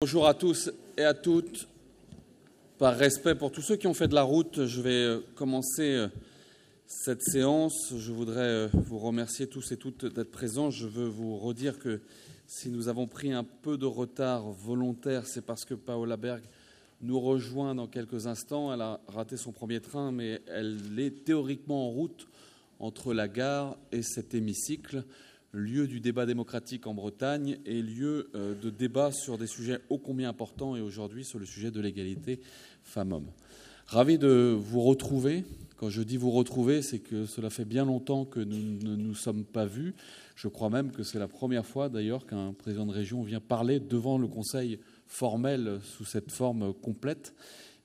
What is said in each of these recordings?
Bonjour à tous et à toutes. Par respect pour tous ceux qui ont fait de la route, je vais commencer cette séance. Je voudrais vous remercier tous et toutes d'être présents. Je veux vous redire que si nous avons pris un peu de retard volontaire, c'est parce que Paola Berg nous rejoint dans quelques instants. Elle a raté son premier train, mais elle est théoriquement en route entre la gare et cet hémicycle, lieu du débat démocratique en Bretagne et lieu de débat sur des sujets ô combien importants et aujourd'hui sur le sujet de l'égalité femmes-hommes. Ravi de vous retrouver. Quand je dis vous retrouver, c'est que cela fait bien longtemps que nous ne nous sommes pas vus. Je crois même que c'est la première fois d'ailleurs qu'un président de région vient parler devant le conseil formel sous cette forme complète.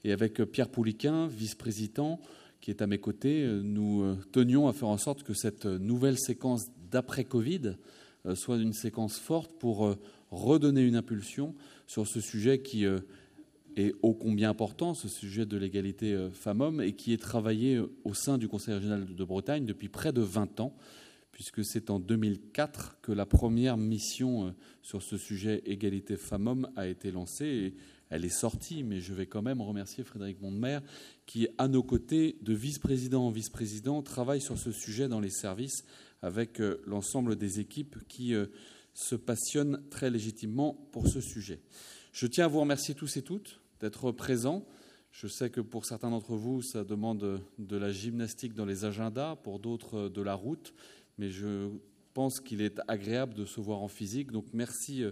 Et avec Pierre Pouliquin, vice-président, qui est à mes côtés, nous tenions à faire en sorte que cette nouvelle séquence d'après-Covid soit une séquence forte pour redonner une impulsion sur ce sujet qui est ô combien important, ce sujet de l'égalité femmes-hommes, et qui est travaillé au sein du Conseil régional de Bretagne depuis près de 20 ans, puisque c'est en 2004 que la première mission sur ce sujet égalité femmes-hommes a été lancée. Et elle est sortie, mais je vais quand même remercier Frédéric Mondemer, qui, à nos côtés, de vice-président en vice-président, travaille sur ce sujet dans les services avec l'ensemble des équipes qui se passionnent très légitimement pour ce sujet. Je tiens à vous remercier tous et toutes d'être présents. Je sais que pour certains d'entre vous, ça demande de la gymnastique dans les agendas, pour d'autres de la route, mais je pense qu'il est agréable de se voir en physique. Donc merci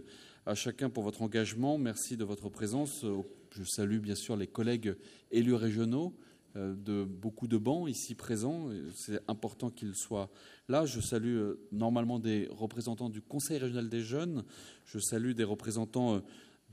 à chacun pour votre engagement, merci de votre présence. Je salue bien sûr les collègues élus régionaux de beaucoup de bancs ici présents. C'est important qu'ils soient là. Je salue normalement des représentants du Conseil régional des jeunes. Je salue des représentants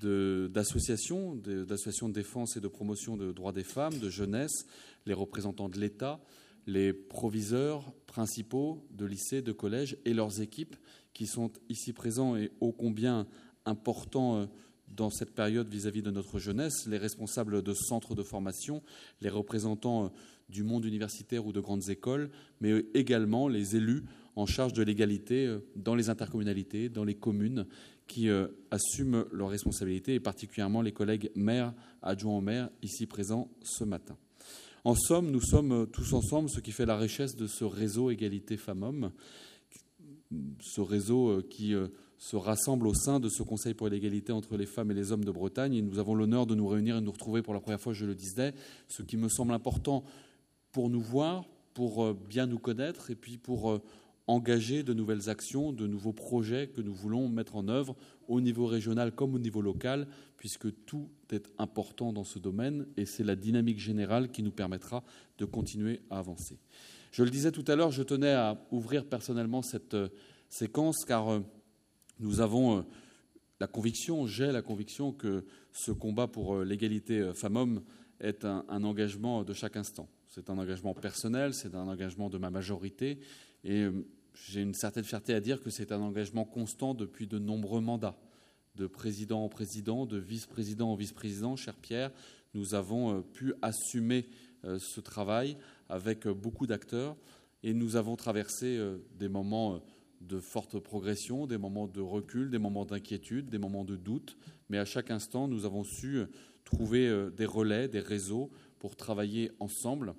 d'associations de défense et de promotion des droits des femmes, de jeunesse, les représentants de l'État, les proviseurs principaux de lycées, de collèges et leurs équipes qui sont ici présents et ô combien importants dans cette période vis-à-vis de notre jeunesse, les responsables de centres de formation, les représentants du monde universitaire ou de grandes écoles, mais également les élus en charge de l'égalité dans les intercommunalités, dans les communes qui assument leurs responsabilités, et particulièrement les collègues maires, adjoints au maire, ici présents ce matin. En somme, nous sommes tous ensemble, ce qui fait la richesse de ce réseau Égalité Femmes-Hommes, ce réseau qui se rassemble au sein de ce Conseil pour l'égalité entre les femmes et les hommes de Bretagne. Et nous avons l'honneur de nous réunir et de nous retrouver pour la première fois, je le disais, ce qui me semble important pour nous voir, pour bien nous connaître et puis pour engager de nouvelles actions, de nouveaux projets que nous voulons mettre en œuvre au niveau régional comme au niveau local, puisque tout est important dans ce domaine et c'est la dynamique générale qui nous permettra de continuer à avancer. Je le disais tout à l'heure, je tenais à ouvrir personnellement cette séquence car nous avons j'ai la conviction que ce combat pour l'égalité femmes-hommes est un engagement de chaque instant. C'est un engagement personnel, c'est un engagement de ma majorité et j'ai une certaine fierté à dire que c'est un engagement constant depuis de nombreux mandats. De président en président, de vice-président en vice-président, cher Pierre, nous avons pu assumer ce travail avec beaucoup d'acteurs et nous avons traversé des moments de forte progression, des moments de recul, des moments d'inquiétude, des moments de doute, mais à chaque instant, nous avons su trouver des relais, des réseaux pour travailler ensemble.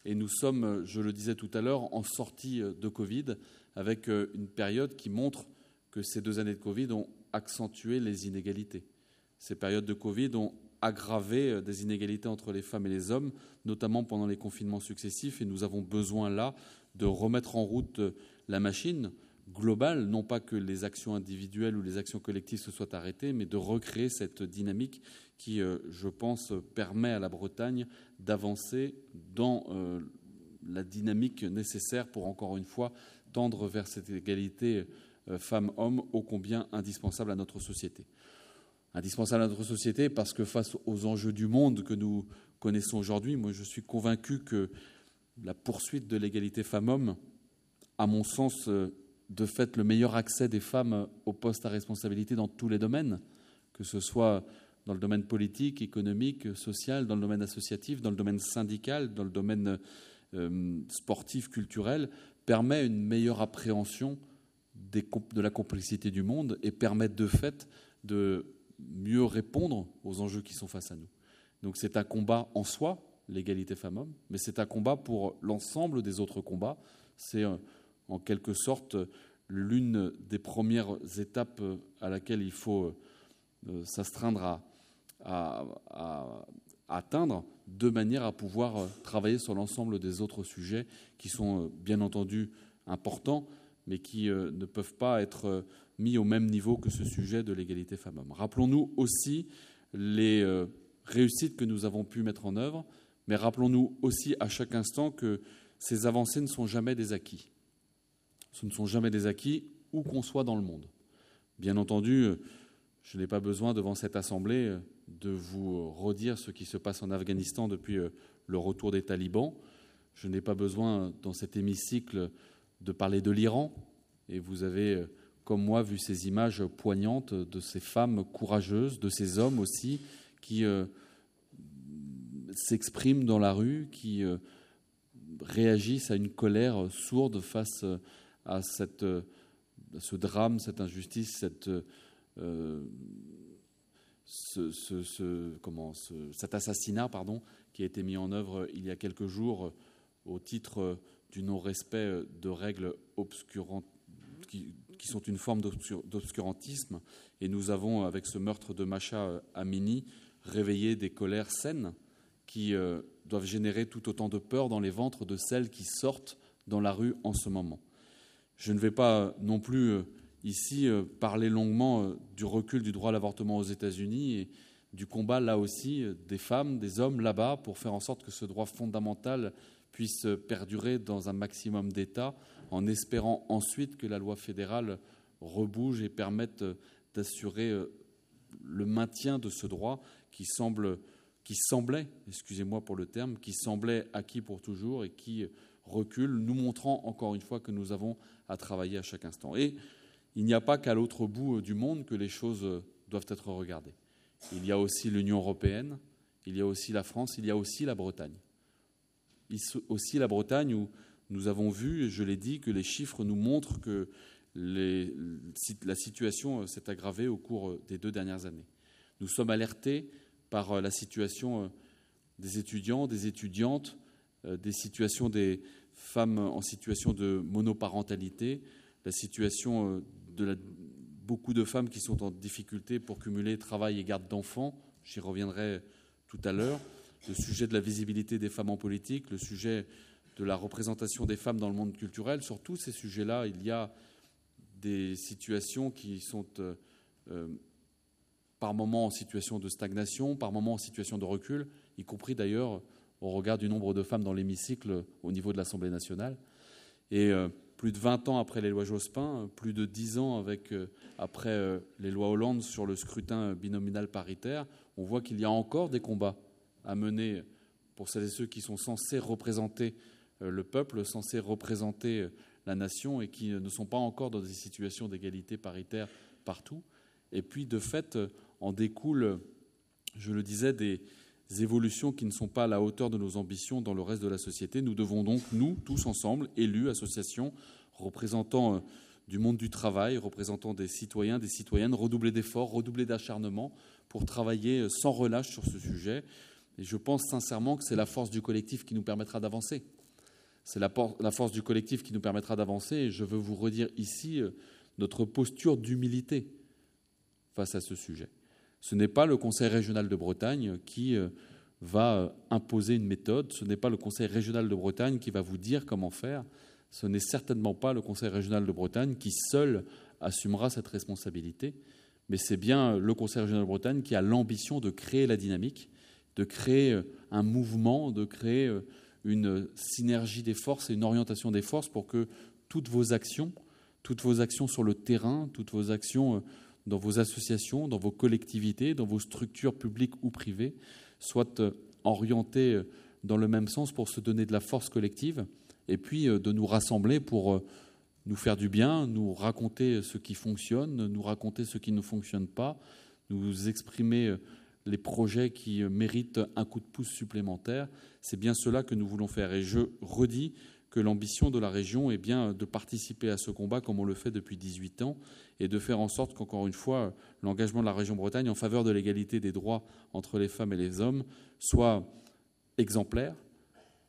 Et nous sommes, je le disais tout à l'heure, en sortie de Covid, avec une période qui montre que ces 2 années de Covid ont accentué les inégalités. Ces périodes de Covid ont aggravé des inégalités entre les femmes et les hommes, notamment pendant les confinements successifs, et nous avons besoin là de remettre en route la machine globale, non pas que les actions individuelles ou les actions collectives se soient arrêtées, mais de recréer cette dynamique qui, je pense, permet à la Bretagne d'avancer dans la dynamique nécessaire pour, encore une fois, tendre vers cette égalité femmes-hommes ô combien indispensable à notre société. Indispensable à notre société parce que face aux enjeux du monde que nous connaissons aujourd'hui, moi je suis convaincu que la poursuite de l'égalité femmes-hommes, à mon sens, de fait le meilleur accès des femmes aux postes à responsabilité dans tous les domaines, que ce soit dans le domaine politique, économique, social, dans le domaine associatif, dans le domaine syndical, dans le domaine sportif, culturel, permet une meilleure appréhension de la complexité du monde et permet de fait de mieux répondre aux enjeux qui sont face à nous. Donc c'est un combat en soi, l'égalité femmes-hommes, mais c'est un combat pour l'ensemble des autres combats. C'est en quelque sorte l'une des premières étapes à laquelle il faut s'astreindre à atteindre, de manière à pouvoir travailler sur l'ensemble des autres sujets qui sont bien entendu importants, mais qui ne peuvent pas être mis au même niveau que ce sujet de l'égalité femmes-hommes. Rappelons-nous aussi les réussites que nous avons pu mettre en œuvre, mais rappelons-nous aussi à chaque instant que ces avancées ne sont jamais des acquis. Ce ne sont jamais des acquis où qu'on soit dans le monde. Bien entendu, je n'ai pas besoin devant cette Assemblée de vous redire ce qui se passe en Afghanistan depuis le retour des talibans. Je n'ai pas besoin dans cet hémicycle de parler de l'Iran. Et vous avez, comme moi, vu ces images poignantes de ces femmes courageuses, de ces hommes aussi qui s'expriment dans la rue, qui réagissent à une colère sourde face à ce drame, cette injustice, cet assassinat qui a été mis en œuvre il y a quelques jours au titre du non-respect de règles obscurantes qui sont une forme d'obscurantisme. Et nous avons, avec ce meurtre de Mahsa Amini, réveillé des colères saines qui doivent générer tout autant de peur dans les ventres de celles qui sortent dans la rue en ce moment. Je ne vais pas non plus ici parler longuement du recul du droit à l'avortement aux États-Unis et du combat, là aussi, des femmes, des hommes là-bas pour faire en sorte que ce droit fondamental puisse perdurer dans un maximum d'États, en espérant ensuite que la loi fédérale rebouge et permette d'assurer le maintien de ce droit qui semblait, excusez-moi pour le terme, qui semblait acquis pour toujours et qui recule, nous montrant encore une fois que nous avons à travailler à chaque instant. Et il n'y a pas qu'à l'autre bout du monde que les choses doivent être regardées. Il y a aussi l'Union européenne, il y a aussi la France, il y a aussi la Bretagne. Aussi la Bretagne où nous avons vu, et je l'ai dit, que les chiffres nous montrent que la situation s'est aggravée au cours des 2 dernières années. Nous sommes alertés par la situation des étudiants, des étudiantes, des situations des femmes en situation de monoparentalité, la situation de beaucoup de femmes qui sont en difficulté pour cumuler travail et garde d'enfants. J'y reviendrai tout à l'heure. Le sujet de la visibilité des femmes en politique, le sujet de la représentation des femmes dans le monde culturel. Sur tous ces sujets-là, il y a des situations qui sont par moments en situation de stagnation, par moments en situation de recul, y compris d'ailleurs au regard du nombre de femmes dans l'hémicycle au niveau de l'Assemblée nationale. Et plus de 20 ans après les lois Jospin, plus de 10 ans après les lois Hollande sur le scrutin binominal paritaire, on voit qu'il y a encore des combats à mener pour celles et ceux qui sont censés représenter le peuple, censés représenter la nation et qui ne sont pas encore dans des situations d'égalité paritaire partout. Et puis, de fait, en découlent, je le disais, des évolutions qui ne sont pas à la hauteur de nos ambitions dans le reste de la société. Nous devons donc, nous, tous ensemble, élus, associations, représentants du monde du travail, représentants des citoyens, des citoyennes, redoubler d'efforts, redoubler d'acharnement pour travailler sans relâche sur ce sujet. Et je pense sincèrement que c'est la force du collectif qui nous permettra d'avancer. C'est la force du collectif qui nous permettra d'avancer. Et je veux vous redire ici notre posture d'humilité face à ce sujet. Ce n'est pas le Conseil régional de Bretagne qui va imposer une méthode. Ce n'est pas le Conseil régional de Bretagne qui va vous dire comment faire. Ce n'est certainement pas le Conseil régional de Bretagne qui seul assumera cette responsabilité. Mais c'est bien le Conseil régional de Bretagne qui a l'ambition de créer la dynamique, de créer un mouvement, de créer une synergie des forces et une orientation des forces pour que toutes vos actions sur le terrain, toutes vos actions dans vos associations, dans vos collectivités, dans vos structures publiques ou privées, soient orientées dans le même sens pour se donner de la force collective et puis de nous rassembler pour nous faire du bien, nous raconter ce qui fonctionne, nous raconter ce qui ne fonctionne pas, nous exprimer les projets qui méritent un coup de pouce supplémentaire. C'est bien cela que nous voulons faire. Et je redis que l'ambition de la région est bien de participer à ce combat comme on le fait depuis 18 ans et de faire en sorte qu'encore une fois, l'engagement de la région Bretagne en faveur de l'égalité des droits entre les femmes et les hommes soit exemplaire,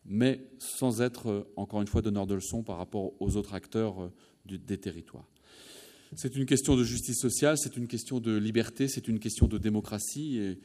mais sans être, encore une fois, donneur de leçons par rapport aux autres acteurs des territoires. C'est une question de justice sociale, c'est une question de liberté, c'est une question de démocratie. Et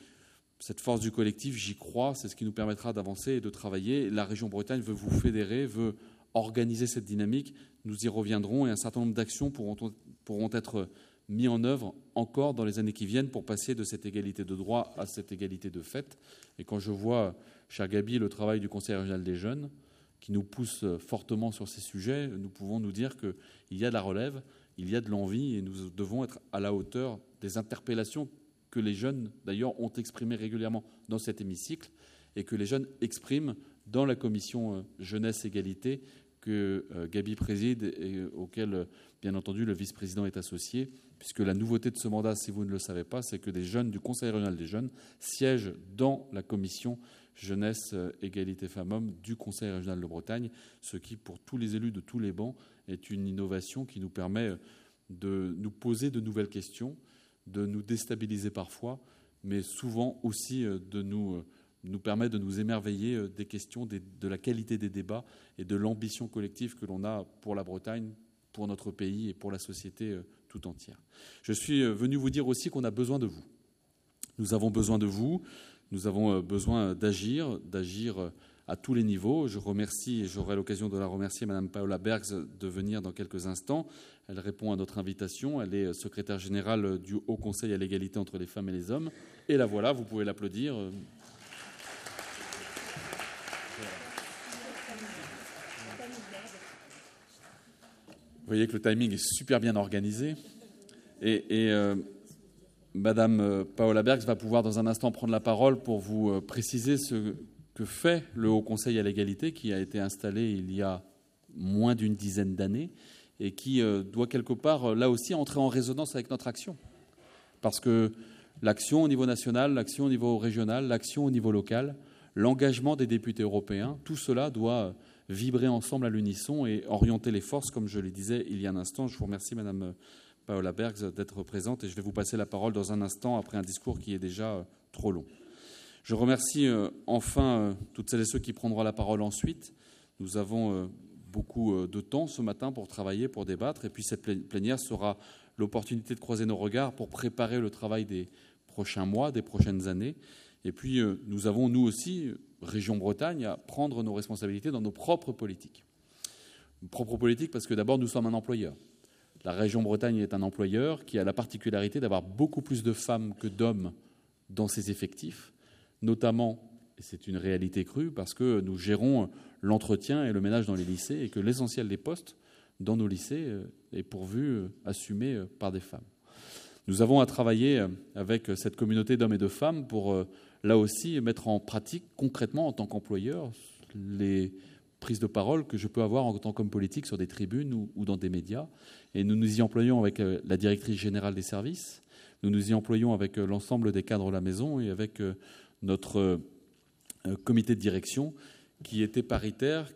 cette force du collectif, j'y crois, c'est ce qui nous permettra d'avancer et de travailler. La région Bretagne veut vous fédérer, veut organiser cette dynamique. Nous y reviendrons et un certain nombre d'actions pourront être mis en œuvre encore dans les années qui viennent pour passer de cette égalité de droit à cette égalité de fait. Et quand je vois, cher Gaby, le travail du Conseil régional des jeunes, qui nous pousse fortement sur ces sujets, nous pouvons nous dire qu'il y a de la relève, il y a de l'envie et nous devons être à la hauteur des interpellations que les jeunes, d'ailleurs, ont exprimées régulièrement dans cet hémicycle et que les jeunes expriment dans la commission jeunesse-égalité que Gaby préside et auquel, bien entendu, le vice-président est associé, puisque la nouveauté de ce mandat, si vous ne le savez pas, c'est que des jeunes du Conseil régional des jeunes siègent dans la commission jeunesse, égalité femmes-hommes du Conseil régional de Bretagne, ce qui, pour tous les élus de tous les bancs, est une innovation qui nous permet de nous poser de nouvelles questions, de nous déstabiliser parfois, mais souvent aussi de nous permet de nous émerveiller des questions, de la qualité des débats et de l'ambition collective que l'on a pour la Bretagne, pour notre pays et pour la société tout entière. Je suis venu vous dire aussi qu'on a besoin de vous. Nous avons besoin de vous, nous avons besoin d'agir à tous les niveaux. Je remercie, et j'aurai l'occasion de la remercier, Mme Paola Bergs, de venir dans quelques instants. Elle répond à notre invitation. Elle est secrétaire générale du Haut Conseil à l'égalité entre les femmes et les hommes. Et la voilà, vous pouvez l'applaudir. Vous voyez que le timing est super bien organisé. Et Madame Paola Bergs va pouvoir dans un instant prendre la parole pour vous préciser ce que fait le Haut Conseil à l'égalité, qui a été installé il y a moins d'une dizaine d'années et qui doit quelque part, là aussi, entrer en résonance avec notre action. Parce que l'action au niveau national, l'action au niveau régional, l'action au niveau local, l'engagement des députés européens, tout cela doit vibrer ensemble à l'unisson et orienter les forces, comme je le disais il y a un instant. Je vous remercie, Madame Paola Bergs, d'être présente et je vais vous passer la parole dans un instant après un discours qui est déjà trop long. Je remercie enfin toutes celles et ceux qui prendront la parole ensuite. Nous avons beaucoup de temps ce matin pour travailler, pour débattre, et puis cette plénière sera l'opportunité de croiser nos regards pour préparer le travail des prochains mois, des prochaines années. Et puis nous avons, nous aussi, Région Bretagne, à prendre nos responsabilités dans nos propres politiques. Nos propres politiques parce que d'abord nous sommes un employeur. La région Bretagne est un employeur qui a la particularité d'avoir beaucoup plus de femmes que d'hommes dans ses effectifs, notamment, et c'est une réalité crue, parce que nous gérons l'entretien et le ménage dans les lycées et que l'essentiel des postes dans nos lycées est pourvu, assumé par des femmes. Nous avons à travailler avec cette communauté d'hommes et de femmes pour, là aussi, mettre en pratique concrètement en tant qu'employeur les prises de parole que je peux avoir en tant qu'homme politique sur des tribunes ou dans des médias. Et nous nous y employons avec la directrice générale des services, nous nous y employons avec l'ensemble des cadres de la maison et avec notre comité de direction qui était paritaire,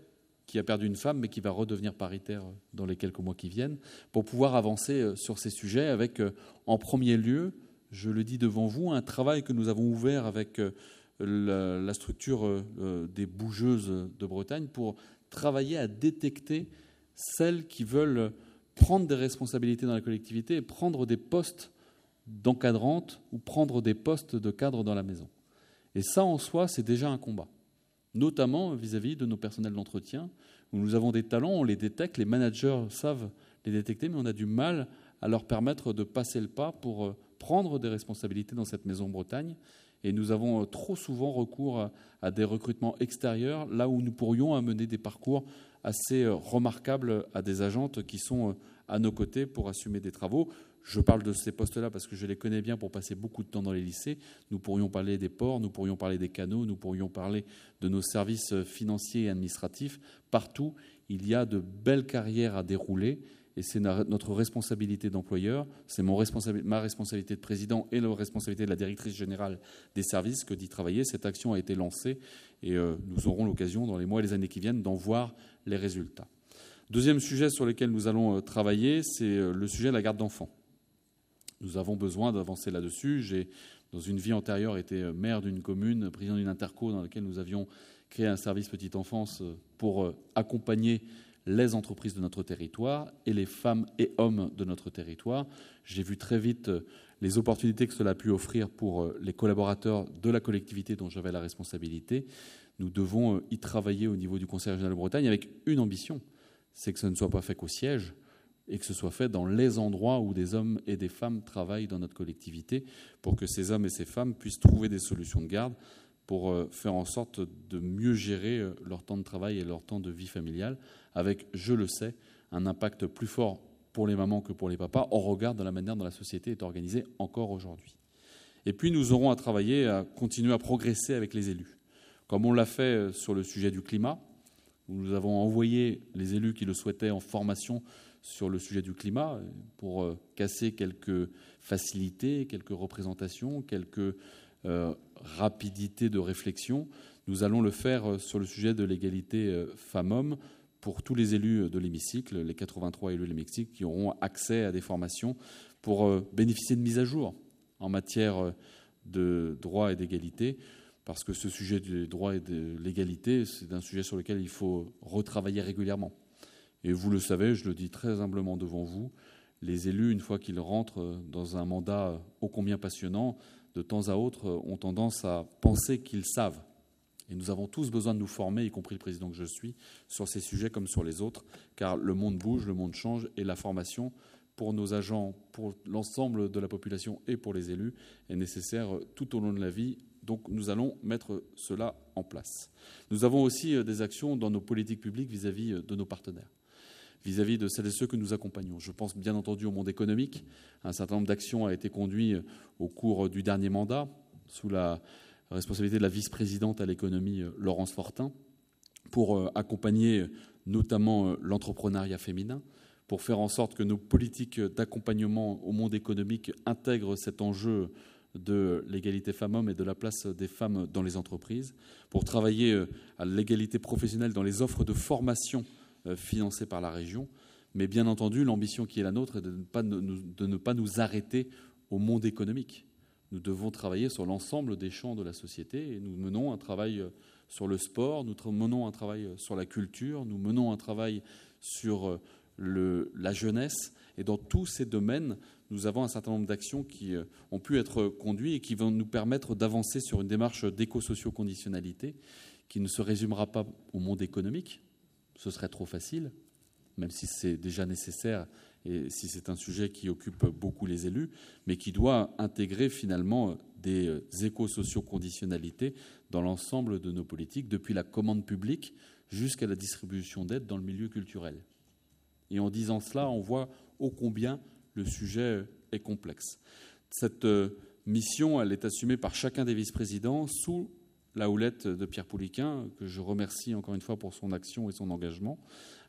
qui a perdu une femme, mais qui va redevenir paritaire dans les quelques mois qui viennent, pour pouvoir avancer sur ces sujets avec, en premier lieu, je le dis devant vous, un travail que nous avons ouvert avec la structure des bougeuses de Bretagne pour travailler à détecter celles qui veulent prendre des responsabilités dans la collectivité et prendre des postes d'encadrante ou prendre des postes de cadre dans la maison. Et ça, en soi, c'est déjà un combat, notamment vis-à-vis de nos personnels d'entretien, où nous avons des talents, on les détecte, les managers savent les détecter, mais on a du mal à leur permettre de passer le pas pour prendre des responsabilités dans cette maison Bretagne. Et nous avons trop souvent recours à des recrutements extérieurs, là où nous pourrions amener des parcours assez remarquables à des agentes qui sont à nos côtés pour assumer des travaux. Je parle de ces postes-là parce que je les connais bien pour passer beaucoup de temps dans les lycées. Nous pourrions parler des ports, nous pourrions parler des canaux, nous pourrions parler de nos services financiers et administratifs. Partout, il y a de belles carrières à dérouler et c'est notre responsabilité d'employeur, c'est ma responsabilité de président et la responsabilité de la directrice générale des services que d'y travailler. Cette action a été lancée et nous aurons l'occasion dans les mois et les années qui viennent d'en voir les résultats. Deuxième sujet sur lequel nous allons travailler, c'est le sujet de la garde d'enfants. Nous avons besoin d'avancer là-dessus. J'ai, dans une vie antérieure, été maire d'une commune, président d'une interco dans laquelle nous avions créé un service petite enfance pour accompagner les entreprises de notre territoire et les femmes et hommes de notre territoire. J'ai vu très vite les opportunités que cela a pu offrir pour les collaborateurs de la collectivité dont j'avais la responsabilité. Nous devons y travailler au niveau du Conseil régional de Bretagne avec une ambition, c'est que ce ne soit pas fait qu'au siège et que ce soit fait dans les endroits où des hommes et des femmes travaillent dans notre collectivité pour que ces hommes et ces femmes puissent trouver des solutions de garde pour faire en sorte de mieux gérer leur temps de travail et leur temps de vie familiale, avec, je le sais, un impact plus fort pour les mamans que pour les papas, au regard de la manière dont la société est organisée encore aujourd'hui. Et puis nous aurons à travailler, à continuer à progresser avec les élus. Comme on l'a fait sur le sujet du climat, où nous avons envoyé les élus qui le souhaitaient en formation sur le sujet du climat pour casser quelques facilités, quelques représentations, quelques rapidité de réflexion. Nous allons le faire sur le sujet de l'égalité femmes-hommes pour tous les élus de l'hémicycle, les 83 élus de l'hémicycle qui auront accès à des formations pour bénéficier de mise à jour en matière de droit et d'égalité, parce que ce sujet du droit et de l'égalité, c'est un sujet sur lequel il faut retravailler régulièrement. Et vous le savez, je le dis très humblement devant vous, les élus, une fois qu'ils rentrent dans un mandat ô combien passionnant, de temps à autre, ont tendance à penser qu'ils savent. Et nous avons tous besoin de nous former, y compris le président que je suis, sur ces sujets comme sur les autres, car le monde bouge, le monde change, et la formation pour nos agents, pour l'ensemble de la population et pour les élus, est nécessaire tout au long de la vie. Donc nous allons mettre cela en place. Nous avons aussi des actions dans nos politiques publiques vis-à-vis de nos partenaires, vis-à-vis de celles et ceux que nous accompagnons. Je pense bien entendu au monde économique. Un certain nombre d'actions a été conduit au cours du dernier mandat, sous la responsabilité de la vice-présidente à l'économie, Laurence Fortin, pour accompagner notamment l'entrepreneuriat féminin, pour faire en sorte que nos politiques d'accompagnement au monde économique intègrent cet enjeu de l'égalité femmes-hommes et de la place des femmes dans les entreprises, pour travailler à l'égalité professionnelle dans les offres de formation financées par la région. Mais bien entendu, l'ambition qui est la nôtre est de ne pas nous arrêter au monde économique. Nous devons travailler sur l'ensemble des champs de la société et nous menons un travail sur le sport, nous menons un travail sur la culture, nous menons un travail sur la jeunesse. Et dans tous ces domaines, nous avons un certain nombre d'actions qui ont pu être conduites et qui vont nous permettre d'avancer sur une démarche d'éco-socio-conditionnalité qui ne se résumera pas au monde économique. Ce serait trop facile, même si c'est déjà nécessaire et si c'est un sujet qui occupe beaucoup les élus, mais qui doit intégrer finalement des éco-socio-conditionnalités dans l'ensemble de nos politiques, depuis la commande publique jusqu'à la distribution d'aides dans le milieu culturel. Et en disant cela, on voit ô combien le sujet est complexe. Cette mission, elle est assumée par chacun des vice-présidents sous la houlette de Pierre Pouliquen, que je remercie encore une fois pour son action et son engagement,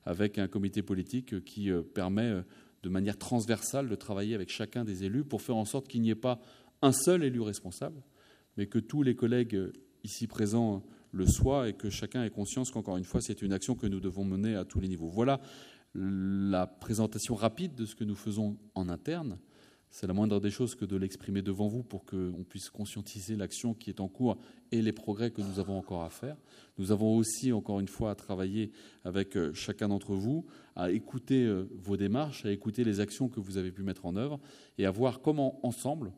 avec un comité politique qui permet de manière transversale de travailler avec chacun des élus pour faire en sorte qu'il n'y ait pas un seul élu responsable, mais que tous les collègues ici présents le soient et que chacun ait conscience qu'encore une fois, c'est une action que nous devons mener à tous les niveaux. Voilà la présentation rapide de ce que nous faisons en interne. C'est la moindre des choses que de l'exprimer devant vous pour qu'on puisse conscientiser l'action qui est en cours et les progrès que nous avons encore à faire. Nous avons aussi, encore une fois, à travailler avec chacun d'entre vous, à écouter vos démarches, à écouter les actions que vous avez pu mettre en œuvre et à voir comment, ensemble,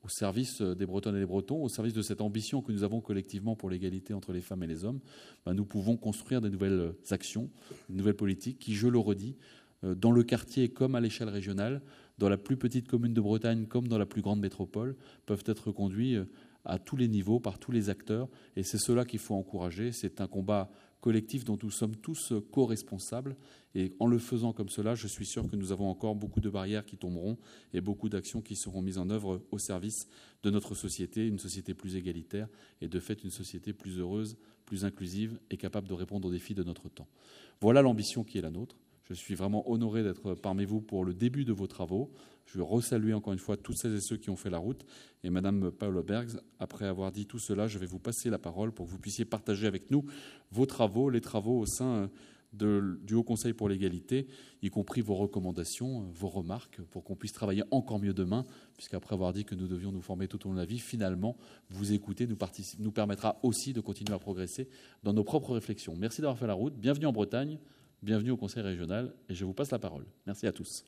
au service des Bretonnes et des Bretons, au service de cette ambition que nous avons collectivement pour l'égalité entre les femmes et les hommes, nous pouvons construire de nouvelles actions, de nouvelles politiques qui, je le redis, dans le quartier comme à l'échelle régionale, dans la plus petite commune de Bretagne comme dans la plus grande métropole, peuvent être conduits à tous les niveaux, par tous les acteurs. Et c'est cela qu'il faut encourager. C'est un combat collectif dont nous sommes tous co-responsables. Et en le faisant comme cela, je suis sûr que nous avons encore beaucoup de barrières qui tomberont et beaucoup d'actions qui seront mises en œuvre au service de notre société, une société plus égalitaire et de fait une société plus heureuse, plus inclusive et capable de répondre aux défis de notre temps. Voilà l'ambition qui est la nôtre. Je suis vraiment honoré d'être parmi vous pour le début de vos travaux. Je veux resaluer encore une fois toutes celles et ceux qui ont fait la route. Et Madame Paula Bergs, après avoir dit tout cela, je vais vous passer la parole pour que vous puissiez partager avec nous vos travaux, les travaux au sein du Haut Conseil pour l'égalité, y compris vos recommandations, vos remarques, pour qu'on puisse travailler encore mieux demain, puisqu'après avoir dit que nous devions nous former tout au long de la vie, finalement, vous écouter nous permettra aussi de continuer à progresser dans nos propres réflexions. Merci d'avoir fait la route. Bienvenue en Bretagne, bienvenue au Conseil régional, et je vous passe la parole. Merci à tous.